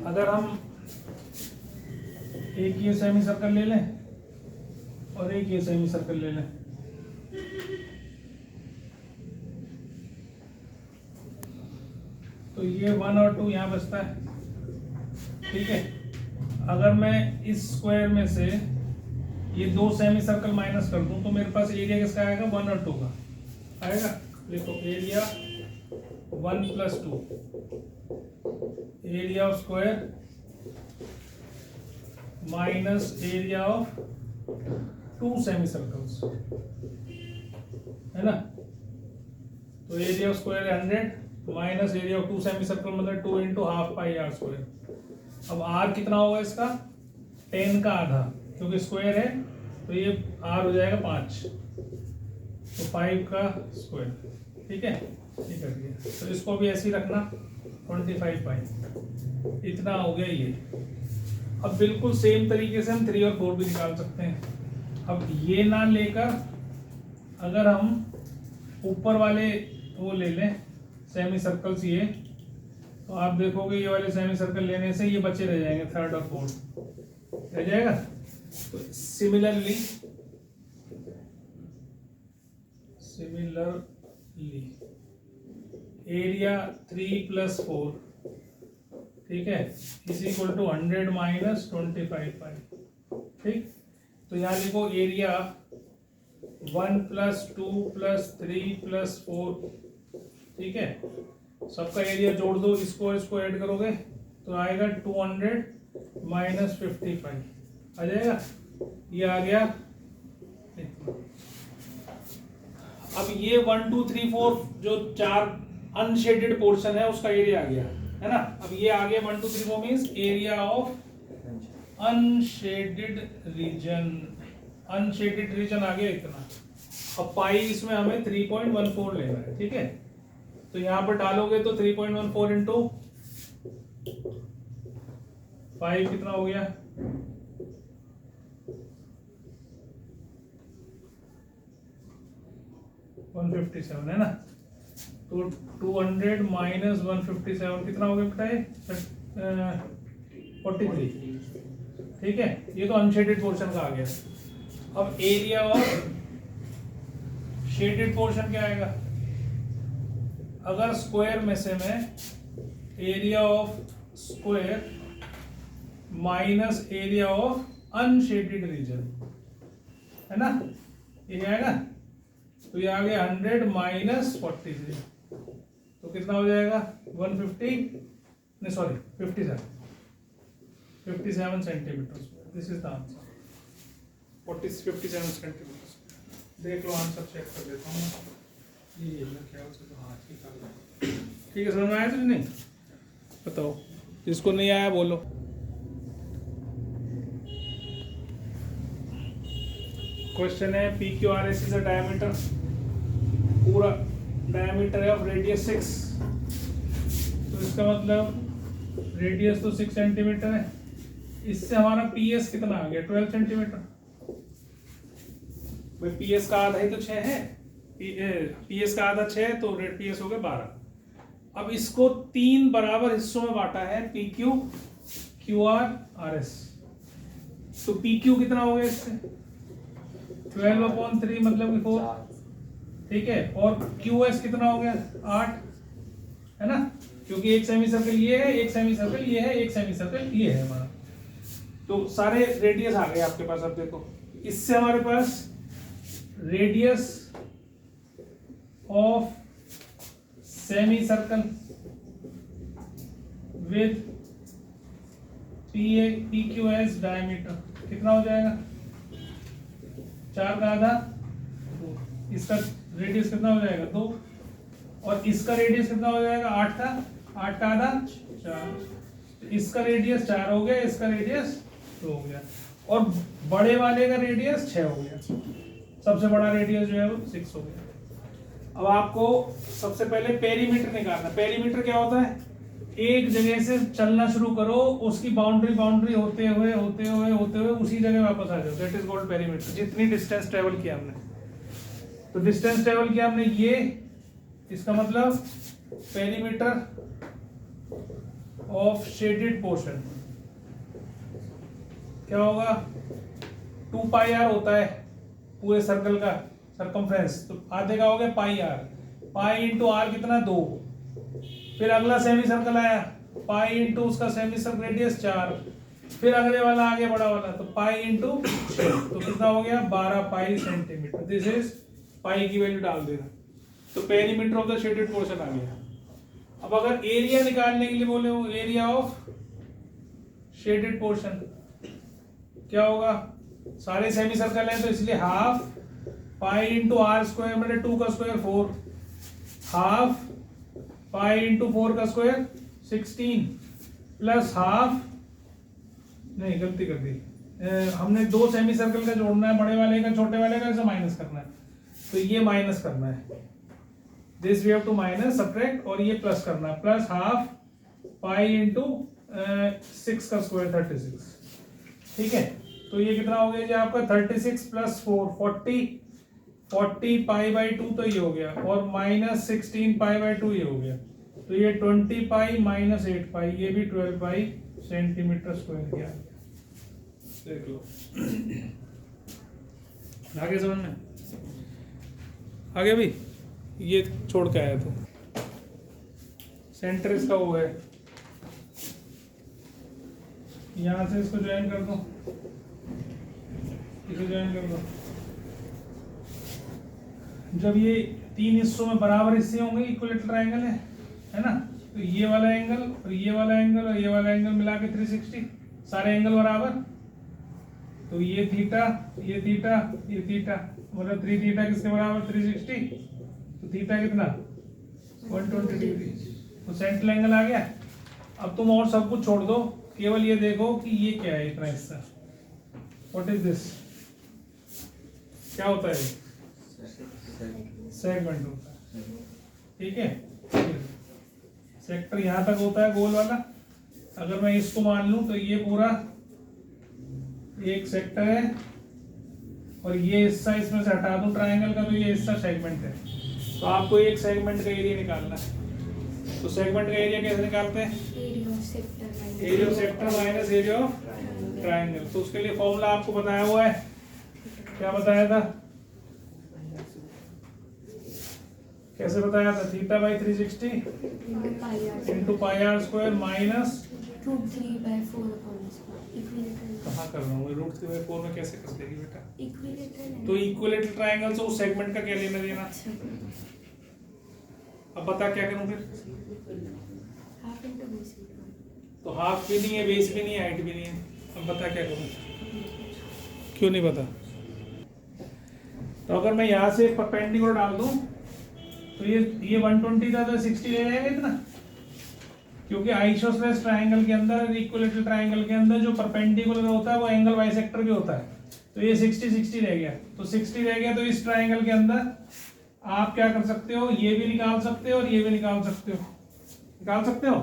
अगर हम एक ये सेमी सर्कल ले लें और एक ये सेमी सर्कल ले लें, तो ये 1 और 2 यहाँ बचता है, ठीक है। अगर मैं इस स्क्वायर में से ये 2 सेमी सर्कल माइनस कर दूं तो मेरे पास एरिया किसका आएगा, 1 और 2 का आएगा। देखो area 1 + 2, area of square minus area of 2 semi circles, है ना। तो area of square 100 minus area of 2 semi circle मतलब 2 × ½ πr²। अब r कितना होगा इसका, 10 का आधा, क्योंकि स्क्वायर है तो ये r हो जाएगा 5, तो 5 का स्क्वायर, ठीक है। ये कर दिया, तो इसको भी ऐसे ही रखना 25 पाई, इतना हो गया ये। अब बिल्कुल सेम तरीके से हम 3 और 4 भी निकाल सकते हैं। अब ये ना लेकर अगर हम ऊपर वाले वो ले लें सेमी सर्कल्स ये, तो आप देखोगे ये वाले सेमी सर्कल लेने से ये बचे रह जाएंगे, 3rd और 4th रह जाएगा। तो सिमिलरली एरिया 3 + 4, ठीक है, इज इक्वल टू 100 - 25 पाई, ठीक। तो यहाँ लिखो एरिया 1 + 2 + 3 + 4, ठीक है। सबका एरिया जोड़ दो, इसको ऐड करोगे तो आएगा 200 - 55 आ जाएगा, ये आ गया। अब ये 1 2 3 4 जो 4 अनशेडेड पोर्शन है उसका एरिया आ गया, है ना। अब ये आ गया 1 2 3 4 means area of unshaded region, unshaded region आ गया इतना। अब पाई इसमें हमें 3.14 लेना है, ठीक है। तो यहाँ पर डालोगे तो 3.14 × 5 कितना हो गया, 157, है ना। तो 200 - 157 कितना हो गया बेटा, 43, ठीक है। ये तो अनशेडेड पोर्शन का आ गया। अब एरिया ऑफ शेडेड पोर्शन क्या आएगा, अगर स्क्वायर में से मैं area of square minus area of unshaded region, है ना, ये आएगा। तो ये आ गया 100 - 43, तो कितना हो जाएगा 57 centimetre. This is the answer, 57 centimetre. देख लो आंसर, चेक कर देता हूँ। ये मेरे ख्याल से तो हाँ ठीक है, समझ में आया तो नहीं, बताओ। जिसको नहीं आया बोलो। क्वेश्चन है PQRS इज अ डायमीटर, पूरा डायमीटर है ऑफ रेडियस 6, तो इसका मतलब रेडियस तो 6 सेंटीमीटर है। इससे हमारा PS कितना आ गया, 12 सेंटीमीटर। भाई PS का आधा ही तो 6 है, PS का आधा 6 है, तो PS हो गया 12। अब इसको 3 बराबर हिस्सों में बांटा है, PQ QR RS। तो PQ कितना हो गया इससे 12/3 मतलब कि 4, ठीक है। और QS कितना हो गया 8, है ना, क्योंकि एक सेमी सर्कल ये है, एक सेमी सर्कल ये है, एक सेमी सर्कल ये है हमारा। तो सारे रेडियस आ गए आपके पास। अब देखो इससे हमारे पास radius of semi circle with PQS diameter कितना हो जाएगा, 4 का आधा, इसका रेडियस कितना हो जाएगा 2, और इसका रेडियस कितना हो जाएगा 8 का आधा 4। इसका रेडियस 4 हो गया, इसका रेडियस 2 हो गया, और बड़े वाले का रेडियस 6 हो गया। सबसे बड़ा रेडियस जो है वो 6 हो गया। अब आपको सबसे पहले पेरीमीटर निकालना। पेरीमीटर क्या होता है, एक जगह से चलना शुरू करो, उसकी बाउंड्री होते हुए उसी जगह वापस आ जाओ, दैट इज कॉल्ड पेरीमीटर। जितनी डिस्टेंस ट्रेवल किया हमने, तो डिस्टेंस ट्रेवल किया हमने ये, इसका मतलब पेरीमीटर ऑफ शेडेड पोर्शन क्या होगा, 2 पाई आर होता है पूरे सर्कल का सरकमफ्रेंस, तो आधे का हो गया पाई आर, पाई इंटू आर कितना 2, फिर अगला सेमी सर्कल आया पाई इंटू उसका सेमी सर्कल रेडियस 4, फिर अगले वाला आगे बड़ा वाला तो पाई इंटू, तो कितना हो गया 12 pi centimetre, this is pi की वैल्यू डाल देना, तो perimeter of the shaded portion आ गया। अब अगर एरिया निकालने के लिए बोले हो, एरिया ऑफ शेडेड पोर्शन क्या होगा, सारे सेमी सर्कल हैं तो इसलिए half pi into r square मतलब 2 का स्क्वायर 4, हाफ पाई इंटू 4 का स्क्वायर 16 प्लस हाफ, नहीं गलती कर दी, हमने 2 सेमी सर्कल का जोड़ना है, बड़े वाले का छोटे वाले का, इसे माइनस करना है, तो ये माइनस करना है, this we have to minus subtract, और ये प्लस करना है, प्लस हाफ पाई इंटू 6 का स्क्वायर 36, ठीक है। तो ये कितना हो गया जी आपका 36 प्लस 4 40 पाई बाई 2 तो ये हो गया, और माइनस 16 पाई बाई 2 ये हो गया, तो ये 20 पाई माइनस 8 पाई, ये भी 12 पाई सेंटीमीटर स्क्वायर किया, देख लो आगे समझ में आगे भी, ये छोड़ के आया तो सेंटर इसका वो है, यहां से इसको ज्वाइन कर दो, इसे ज्वाइन कर दो, जब ये 3 हिस्सों में बराबर हिस्से होंगे, इक्विलेटरल ट्रायंगल है ना, तो ये वाला एंगल और ये वाला एंगल और ये वाला एंगल मिला के 360, सारे एंगल बराबर, तो ये थीटा ये थीटा ये थीटा, मतलब 3 थीटा किसके बराबर 360, तो थीटा कितना 120 डिग्री, तो सेंट्रल एंगल आ गया। अब तुम और सब कुछ छोड़ दो, केवल ये देखो कि ये क्या है, इतना हिस्सा, व्हाट इज दिस, क्या होता है, सेगमेंट होता है, ठीक है। सेक्टर यहां तक होता है गोल वाला, अगर मैं इसको मान लूं तो ये पूरा एक सेक्टर है, और ये हिस्सा इसमें से हटा दूं ट्रायंगल का, तो ये हिस्सा सेगमेंट है, तो आपको एक सेगमेंट का एरिया निकालना है, तो सेगमेंट का एरिया कैसे निकालते हैं, area of sector minus area of triangle, तो उसके लिए फॉर्मूला आपको बताया हुआ है, क्या बताया था, कैसे बताया था, theta by 360 into pi r square minus कहाँ कर रहा हूँ, √3/4 में कैसे कर देगी बेटा, तो इक्विलेटरल ट्रायंगल से उस सेगमेंट का क्या लेना देना, अब बता क्या करूँ फिर, तो हाफ भी नहीं है, बेस भी नहीं है, हाइट भी नहीं है, अब बता क्या करूँ, क्यों नहीं पता, तो अगर मैं यहाँ से परपेंडिकुलर डाल दूं तो ये 120 था तो 60 ले जाएगा इतना, क्योंकि आइसोसेलेस ट्रायंगल के अंदर, इक्विलेटरल ट्रायंगल के अंदर जो परपेंडिकुलर होता है वो एंगल बाइसेक्टर भी होता है, तो ये 60 रह गया, तो 60 रह गया, तो इस ट्रायंगल के अंदर आप क्या कर सकते हो, ये भी निकाल सकते हो और ये भी निकाल सकते हो, निकाल सकते हो,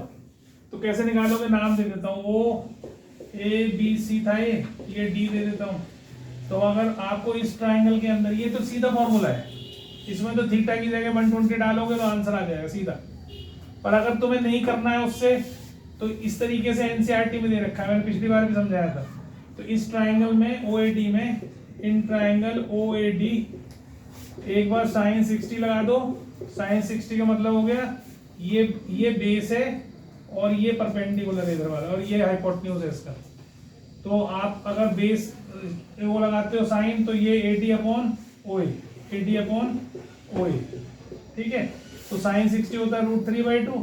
तो कैसे निकालोगे, नाम दे देता हूँ, O A B C था ये D दे देता हूँ, तो अगर आपको इस ट्रायंगल के अंदर, ये तो सीधा फॉर्मूला है, इसमें तो थीटा की जगह 120 डालोगे तो आंसर आ जाएगा सीधा, पर अगर तुम्हें नहीं करना है उससे, तो इस तरीके से एनसीईआरटी में दे रखा है, मैंने पिछली बार भी समझाया था, तो इस ट्रायंगल में OAD में, इन ट्रायंगल OAD एक बार साइन 60 लगा दो, साइन 60 का मतलब हो गया ये बेस है और ये परपेंडिकुलर है इधर वाला, और ये हाइपोटेन्यूज है इसका, तो आप अगर बेस वो लगाते हो साइन, तो ये AD/OA, AD/OA, ठीक है, तो साइन 60 होता है √3/2,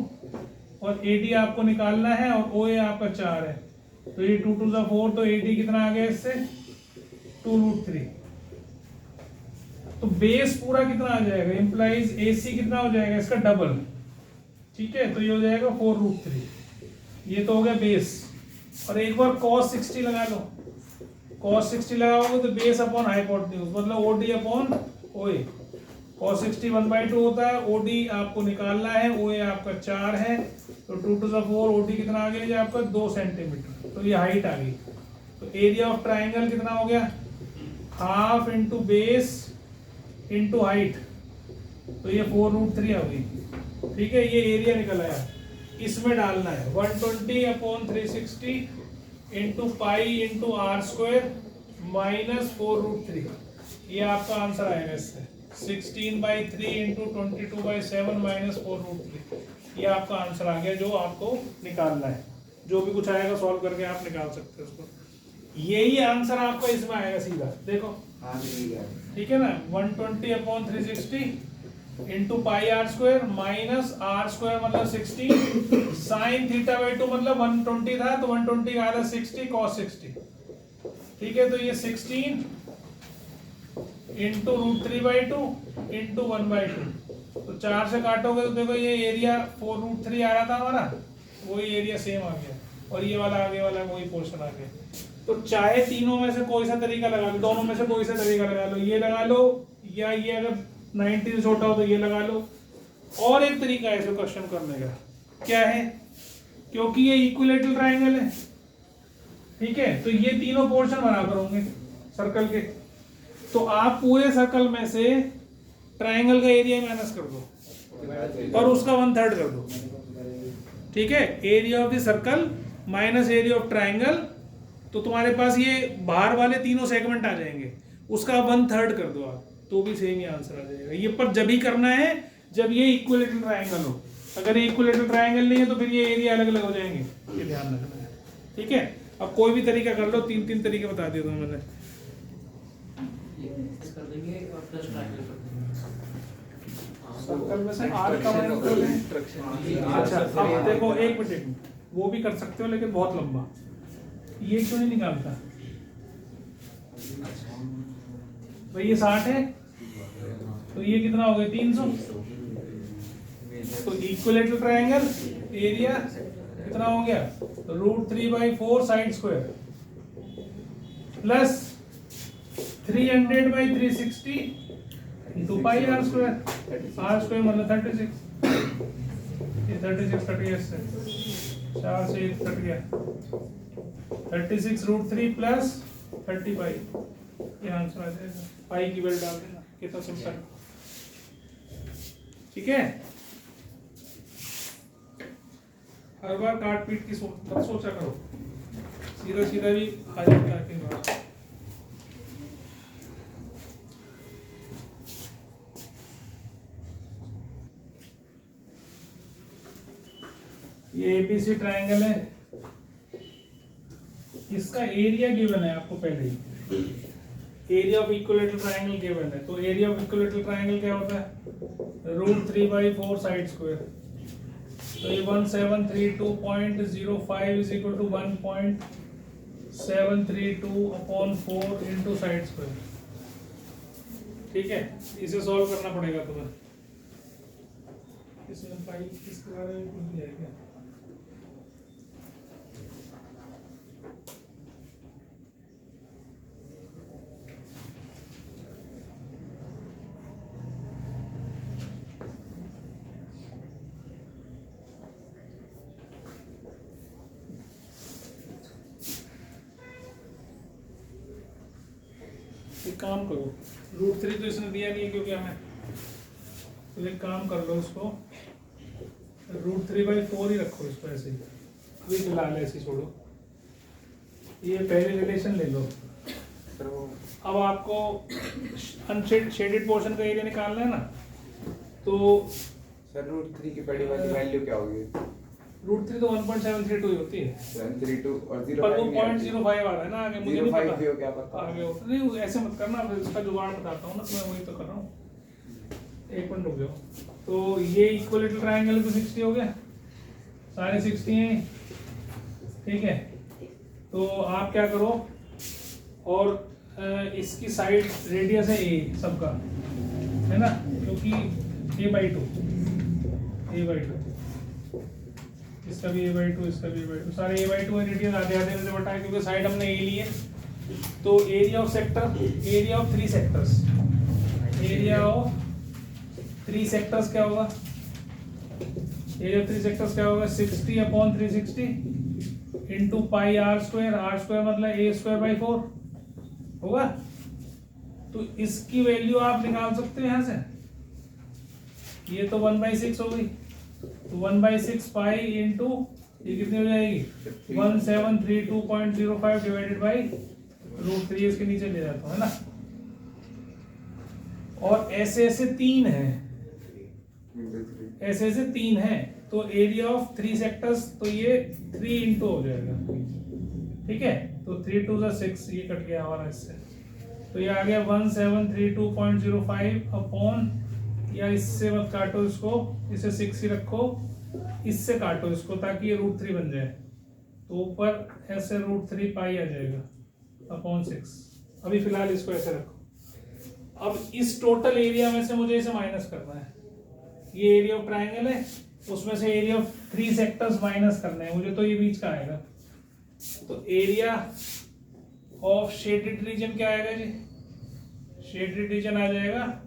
और AD आपको निकालना है, और OA आपका 4 है, तो ये 2 2 4, तो AD कितना आ गया इससे 2√3, तो बेस पूरा कितना आ जाएगा, इंप्लाइज AC कितना हो जाएगा इसका डबल, ठीक है, तो ये हो जाएगा 4√3, ये तो हो गया बेस, और एक बार cos 60 लगा लो, cos 60 लगाओगे तो बेस अपॉन हाइपोटेन्यूज, मतलब OD/OA, cos 60 1/2 होता है, OD आपको निकालना है, OA आपका 4 है, तो 2 2 4, OD कितना आ गया ये आपका 2 सेंटीमीटर, तो ये हाइट आ गई, तो एरिया ऑफ ट्रायंगल कितना हो गया, half into base into height, तो ये 4√3 आ गई, ठीक है, ये एरिया निकल आया, इसमें डालना है 120/360 into pi into r square -4√3। ये आपका आंसर आएगा इससे 16/3 इंटू 22/7 -4√3। ये आपका आंसर आ गया जो आपको निकालना है। जो भी कुछ आएगा सॉल्व करके आप निकाल सकते हो उसको। यही आंसर आपका इसमें आएगा सीधा, देखो ठीक है ना। 120/360 into pi r square minus r square मतलब 60 साइन θ/2 मतलब 120 था तो 120 का आधा 60 cos 60। ठीक है, तो ये 16 इंटू √3/2 इंटू 1/2। तो 4 से काटोगे तो देखो ये एरिया 4√3 आ रहा था हमारा, वही एरिया सेम आ गया और ये वाला आगे वाला वही पोर्शन आ गया। तो चाहे तीनों में से कोई सा तरीका लगा लो, दोनों में से कोई सा तरीका लगा लो, ये लगा लो या ये अगर 90 से छोटा हो तो ये लगा लो। और एक तरीका है ऐसे क्वेश्चन करने का, क्या है, क्योंकि ये इक्विलेटरल ट्रायंगल है, ठीक है, तो ये तीनों पोर्शन बराबर होंगे सर्कल के। तो आप पूरे सर्कल में से ट्रायंगल का एरिया माइनस कर दो और उसका 1/3 कर दो। ठीक है, area of the circle minus area of triangle, तो तुम्हारे पास ये बाहर वाले तीनों सेगमेंट आ जाएंगे, उसका 1/3 कर दो आप, तो भी सेम ही आंसर आ जाएगा। ये पर जब ही करना है जब ये इक्विलेटरल ट्रायंगल हो। अगर ये इक्विलेटरल ट्रायंगल नहीं है तो फिर ये एरिया अलग अलग हो जाएंगे, ये ध्यान रखना है। ठीक है, अब कोई भी तरीका कर लो, 3 तरीके बता दिए तुम्हें मैंने। सर्कल में से आर का मान कर लें। अच्छा, अब देखो एक मिनट, वो भी कर सकते हो लेकिन बहुत लंबा, ये क्यों नहीं निकालता भाई। ये 60 है तो ये कितना हो गया 300। तो इक्विलेटरल ट्रायंगल एरिया कितना हो गया √3/4 side square plus 300/360 into pi r square. R square मतलब 36। ये 36 कट गया इससे, 4 से 1 कट गया, 36 √3 प्लस 30 पाई। ये आंसर आ जाएगा। पाई की वैल्यू डाल देना, कितना सिंपल। ठीक है, हर बार काट पीट की मत सोचा करो, सीधा सीधा भी आ जाता है कई बार। ये एबीसी ट्रायंगल है, इसका एरिया गिवन है आपको पहले ही। Area of equilateral triangle given है, तो एरिया ऑफ इक्विलेटरल ट्रायंगल क्या होता है √3/4 साइड स्क्वायर। तो ये 1732.05 is equal to 1.732/4 into side square. ठीक है, इसे सॉल्व करना पड़ेगा तुम्हें। इसमें पाई किसके बारे में पूछ लिया क्या? एक काम करो, √3 तो इसने दिया नहीं है क्योंकि हमें, तो एक काम कर लो, इसको √3/4 ही रखो, इसको ऐसे ही अभी फिलहाल ऐसे ही छोड़ो। ये पहले रिलेशन ले लो। अब आपको अनशेडेड पोर्शन का एरिया निकालना है ना, तो सर √3 की बड़ी वाली वैल्यू क्या होगी? √3 तो 1.732 होती है, 732 और 0 पर वो 0.05 आ रहा है ना आगे, मुझे नहीं पता हो क्या पता आगे हो। नहीं ऐसे मत करना, फिर इसका जुगाड़ बताता हूँ ना, तो मैं वही तो कर रहा हूँ। एक मिनट रुक जाओ। तो ये इक्विलेटरल ट्रायंगल भी 60 हो गया, सारे 60 हैं। ठीक है, तो आप क्या करो, और इसकी साइड रेडियस है a सबका, है ना, क्योंकि a/2 इसका भी a/2, इसका भी a/2, सारे a/2 है। रेडियस आधे आधे में से बटा है क्योंकि साइड हमने a ली है। तो area of sector, area of 3 sectors, area of 3 sectors क्या होगा, एरिया ऑफ 3 सेक्टर्स क्या होगा 60/360 into pi r square. R square मतलब a²/4 होगा। तो इसकी वैल्यू आप निकाल सकते हो यहाँ से, ये तो 1/6 हो गई, तो 1/6 पाई इंटू ये कितनी हो जाएगी 1732.05 डिवाइडेड बाई √3 इसके नीचे ले जाता हूँ है ना। और ऐसे ऐसे 3 है, ऐसे ऐसे 3 है, तो एरिया ऑफ 3 सेक्टर्स तो ये 3 इंटू हो जाएगा, ठीक है। तो 3 2 6 ये कट गया हमारा इससे, तो ये आ गया 1732.05 अपॉन, या इससे मत काटो इसको, इसे 6 ही रखो, इससे काटो इसको ताकि ये √3 बन जाए, तो ऊपर ऐसे √3 पाई आ जाएगा अपॉन 6। अभी फिलहाल इसको ऐसे रखो। अब इस टोटल एरिया में से मुझे इसे माइनस करना है, ये एरिया ऑफ ट्राइंगल है, उसमें से एरिया ऑफ 3 सेक्टर्स माइनस करने हैं मुझे, तो ये बीच का आएगा। तो एरिया ऑफ शेडेड रीजन क्या आएगा जी, शेडेड रीजन आ जाएगा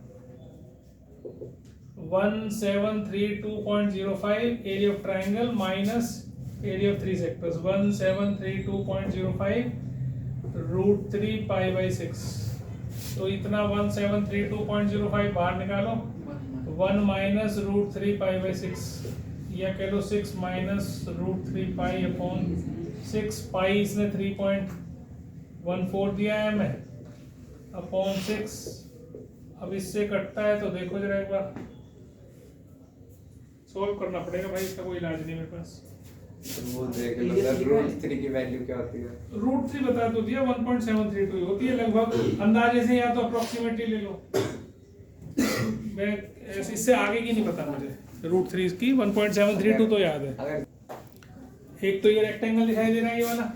1732.05 area of triangle minus area of 3 sectors 1732.05 √3 pi by 6। तो इतना 1732.05 बाहर निकालो, 1 माइनस √3 पाई बाई 6, या कह लो 6 माइनस √3 पाई अपॉन 6 पाई, इसने 3.14 दिया है हमें अपॉन 6। अब इससे कटता है तो देखो जरा एक बार, सोल्व करना पड़ेगा भाई, इसका कोई इलाज नहीं मेरे पास। वो देख मतलब √3 की वैल्यू क्या होती है, √3 बता तो दिया 1.732 होती है लगभग, अंदाजे से, या तो अप्रोक्सीमेटली ले लो। मैं इससे आगे की नहीं पता मुझे, √3 की 1.732 तो याद है। अगर एक तो ये रेक्टेंगल दिखाई दे रहा है ये वाला,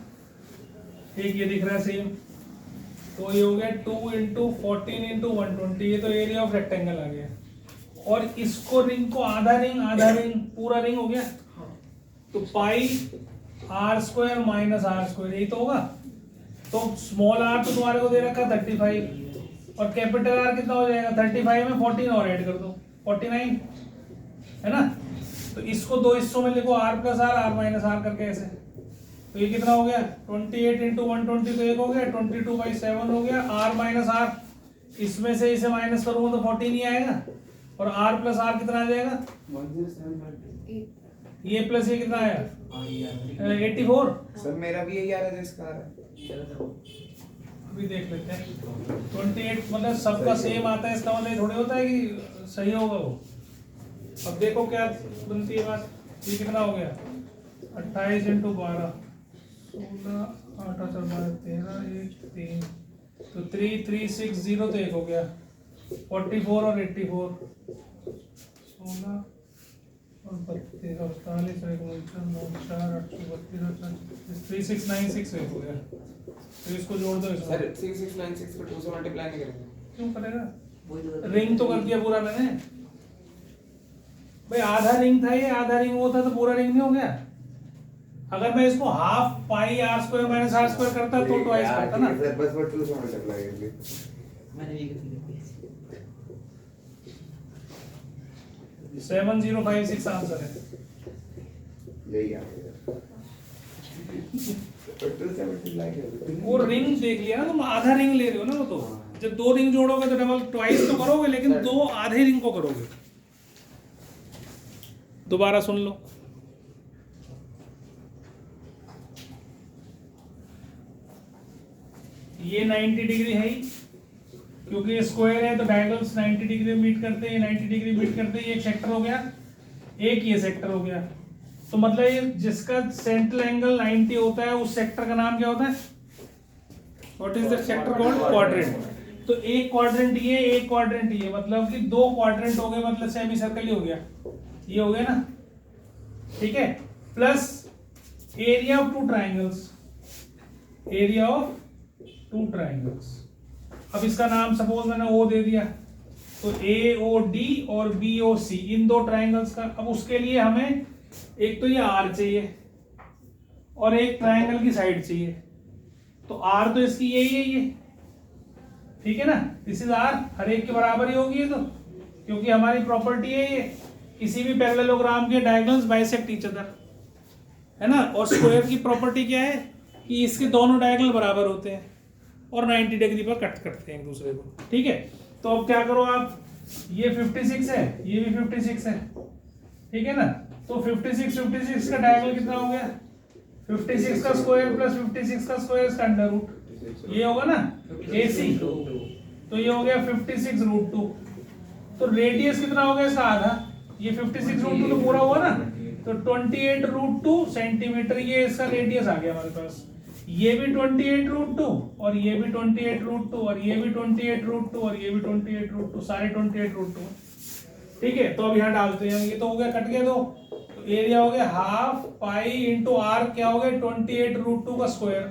एक ये दिख रहा है सेम, तो ये हो गया 2 × 14 × 120, ये तो एरिया ऑफ रेक्टेंगल आ गया। और इसको रिंग को आधा रिंग पूरा रिंग हो गया, तो पाई r² माइनस r², यही तो होगा। तो स्मॉल r तो तुम्हारे को दे रखा 35, और कैपिटल R कितना हो जाएगा 35 में 14 और ऐड कर दो 49, है ना। तो इसको दो हिस्सों में लिखो, r + r, r - r करके ऐसे, तो ये कितना हो गया 28 × 120, तो एक हो गया 22/7 हो गया। r - r, इसमें से इसे माइनस करूंगा तो 14 ही आएगा, और r + r कितना आ जाएगा, ये प्लस ये कितना आया 84। सर मेरा भी यही आ रहा है जिसका आ रहा है, अभी देख लेते हैं। 28 मतलब सबका सेम आता है, इसका मतलब ये थोड़ी होता है कि सही होगा वो। अब देखो क्या बनती है बात, ये कितना हो गया 28 × 12 16 8 8 13 1 3, तो 3 3 6 0, तो एक हो गया 44 और 84, 16 और 32 48 और 9 4 832 3696 एक हो गया। तो इसको जोड़ दो इसमें। सर 6696 को 2 से मल्टीप्लाई नहीं करेंगे, क्यों करेगा, रिंग तो कर दिया पूरा मैंने भाई, आधा रिंग था ये, आधा रिंग वो था, तो पूरा रिंग नहीं हो गया। अगर मैं इसको हाफ पाई r² - r² करता तो ट्वाइस करता ना। सर बस वो 2 से मल्टीप्लाई करेंगे, मैंने भी किसी 7056 आंसर है। यही आ गया तो 2 से मल्टीप्लाई करेंगे। वो रिंग देख लिया ना तुम, आधा रिंग ले रहे हो ना वो, तो जब 2 रिंग जोड़ोगे तो डबल ट्वाइस तो करोगे, लेकिन 2 आधे रिंग को करोगे। दोबारा सुन लो, ये 90 डिग्री है ही, क्योंकि ये स्क्वायर है तो डायगोनल्स 90 डिग्री मीट करते हैं, 90 डिग्री मीट करते हैं। ये एक सेक्टर हो गया, एक ये सेक्टर हो गया, तो मतलब ये जिसका सेंट्रल एंगल 90 होता है उस सेक्टर का नाम क्या होता है, what is the sector called, quadrant. तो एक क्वाड्रेंट ये, एक क्वाड्रेंट ये, मतलब कि 2 क्वाड्रेंट हो गए, मतलब सेमी सर्कल ही हो गया, ये हो गया ना, ठीक है। Plus area of 2 triangles, area of 2 triangles. अब इसका नाम सपोज मैंने O दे दिया, तो AOD और BOC, इन 2 ट्राइंगल्स का। अब उसके लिए हमें एक तो ये R चाहिए और एक ट्राइंगल की साइड चाहिए, तो R तो इसकी यही है ये, ठीक है ना, दिस इज R, हर एक के बराबर ही होगी ये तो, क्योंकि हमारी प्रॉपर्टी है ये, किसी भी पैरेललोग्राम के डायगोनल्स बाइसेक्ट ईच अदर, है ना। और स्क्वायर की प्रॉपर्टी क्या है कि इसके दोनों डायगोनल बराबर होते हैं और 90 डिग्री पर कट करते हैं एक दूसरे को, ठीक है। तो अब क्या करो आप, ये 56 है, ये भी 56 है, ठीक है ना। तो 56 का डायगोनल कितना हो गया, 56 का स्क्वायर प्लस 56 का स्क्वायर इसका अंडर रूट, ये होगा ना AC, तो ये हो गया 56 रूट 2। तो रेडियस कितना हो गया इसका आधा, ये 56 रूट 2 तो पूरा हुआ ना, तो 28 रूट 2 सेंटीमीटर ये इसका रेडियस आ गया हमारे पास। ये भी 28 रूट 2 और ये भी 28 रूट 2 और ये भी 28 रूट 2 और ये भी 28 रूट 2, सारे 28 रूट 2। ठीक है, तो अब यहाँ डालते हैं, ये तो हो गया, कट गया दो, तो एरिया हो गया हाफ पाई इंटू आर, क्या हो गया 28 रूट 2 का square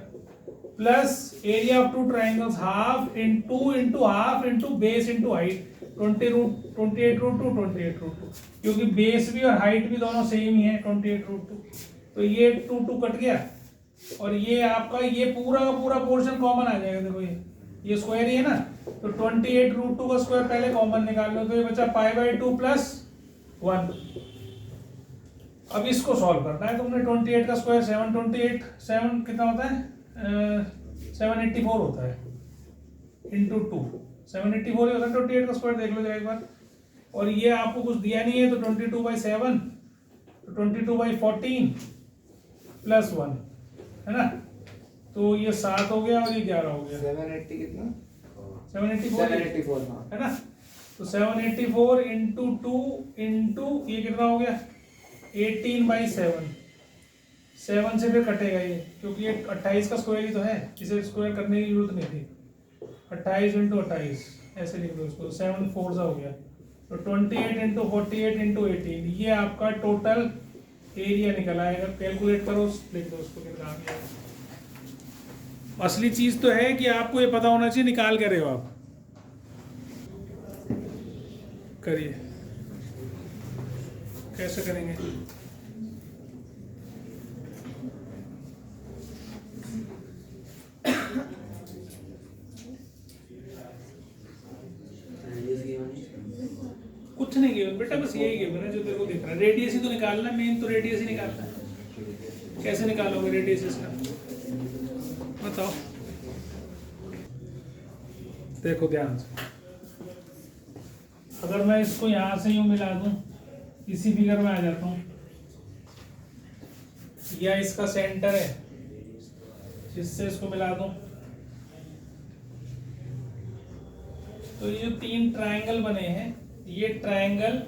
plus area of two triangles half into half into base into height, 28 root 2 28 root 2, क्योंकि बेस भी और हाइट भी दोनों सेम ही है 28 रूट 2, तो ये 2 कट गया और ये आपका ये पूरा का पूरा पोर्शन कॉमन आ जाएगा। देखो ये स्क्वायर ही है ना, तो 28 रूट 2 का स्क्वायर पहले कॉमन निकाल लो, तो ये बचा पाई बाई 2 प्लस 1। अब इसको सॉल्व करना है तुमने, 28 का स्क्वायर 728, 7 कितना होता है 784 होता है इंटू 2, 784 ही होता है 28 का स्क्वायर, देख लो जरा एक बार। और ये आपको कुछ दिया नहीं है, तो 22/7, तो 22/14 प्लस 1 है ना, तो ये 7 हो गया और ये 11 हो गया। 780 कितना, 784 हाँ है ना, तो 784 इंटू 2 इंटू ये कितना हो गया 18/7, 7 से फिर कटेगा ये, क्योंकि ये 28 का स्क्वायर ही तो है, इसे स्क्वायर करने की जरूरत नहीं थी। 28 इंटू 28 ऐसे लिख दो इसको, 7 4 सा हो गया, तो 28 इंटू 48 इंटू 18, ये आपका टोटल एरिया निकल आएगा। कैलकुलेट करो, लिख दो उसको कितना आ गया। असली चीज तो है कि आपको ये पता होना चाहिए, निकाल के रहे हो आप, करिए कैसे करेंगे। कुछ नहीं गिवन बेटा, बस यही गिवन है जो तेरे को दिख रहा है, रेडियस ही तो निकालना है, मेन तो रेडियस ही निकालना है। कैसे निकालोगे रेडियस इसका, बताओ, देखो ध्यान से। अगर मैं इसको यहां से यूं मिला दूं, इसी फिगर में आ जाता हूं, या इसका सेंटर है, इससे इसको मिला दूं, तो ये जो 3 ट्रायंगल बने हैं, ये ट्रायंगल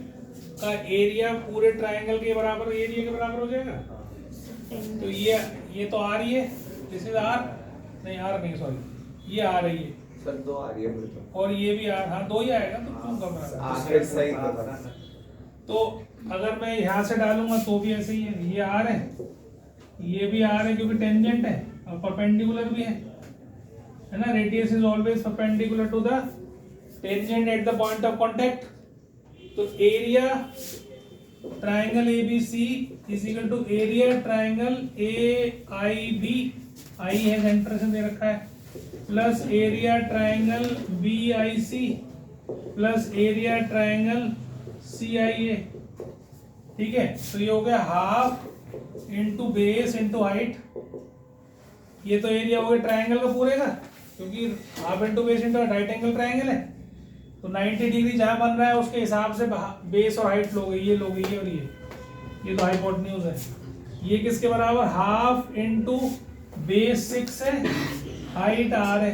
का एरिया पूरे ट्रायंगल के बराबर, एरिया के बराबर हो जाएगा। तो ये तो आ रही है, दिस इज आर, नहीं आर नहीं सॉरी, ये आ रही है सर 2 आ रही है मुझे तो, और ये भी आर, हाँ 2 ही आएगा, तो क्यों घबरा। आखिर सही था। तो अगर मैं यहाँ से डालूंगा तो भी ऐसे ही है, ये आर है, ये भी आर है क्योंकि टेंजेंट है और परपेंडिकुलर भी है ना, radius is always perpendicular to the tangent at the point of contact. तो area triangle ABC is equal to area triangle AIB, I है सेंटर से दे रखा है, plus area triangle BIC plus area triangle CIA। ठीक है, तो ये हो गया half into base into height, ये तो एरिया हो गया ट्राइंगल का पूरे का, क्योंकि half into base into right angle triangle है, तो 90 डिग्री जहां बन रहा है उसके हिसाब से बेस और हाइट लोगे, ये लोगे, ये और ये तो हाइपोटेन्यूज है। ये किसके बराबर, हाफ इंटू बेस 6 है, हाइट r है,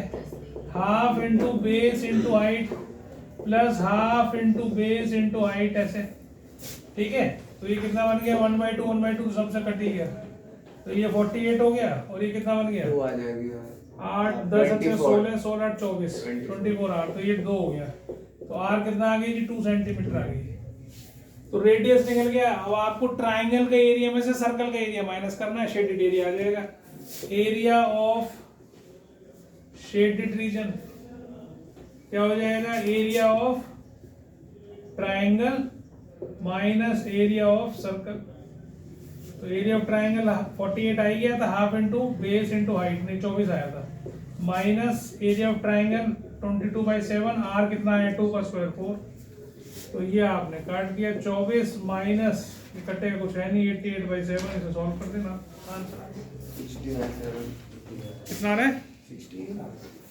half into base into height plus half into base into height ऐसे। ठीक है, तो ये कितना बन गया 1/2 1/2 सबसे कट ही गया, तो ये 48 हो गया और ये कितना बन गया 2 आ जाएगी 8 10 16 16 8 24 24 आर, तो ये 2 हो गया, तो आर कितना आ गई जी 2 सेंटीमीटर आ गई। तो रेडियस निकल गया। अब आपको ट्राइंगल का एरिया में से सर्कल का एरिया माइनस करना है, शेडेड एरिया आ जाएगा, एरिया ऑफ शेडेड रीजन क्या हो जाएगा, area of triangle minus area of circle. तो एरिया ऑफ ट्राइंगल 48 आ गया था, half into base into height, नहीं 24 आया था, minus area of triangle 22/7, r कितना है 2 का स्क्वायर 4, तो ये आपने काट दिया 24 माइनस, ये कटेगा कुछ है नहीं 88/7, इसे सॉल्व कर देना आंसर कितना आ रहा है 60।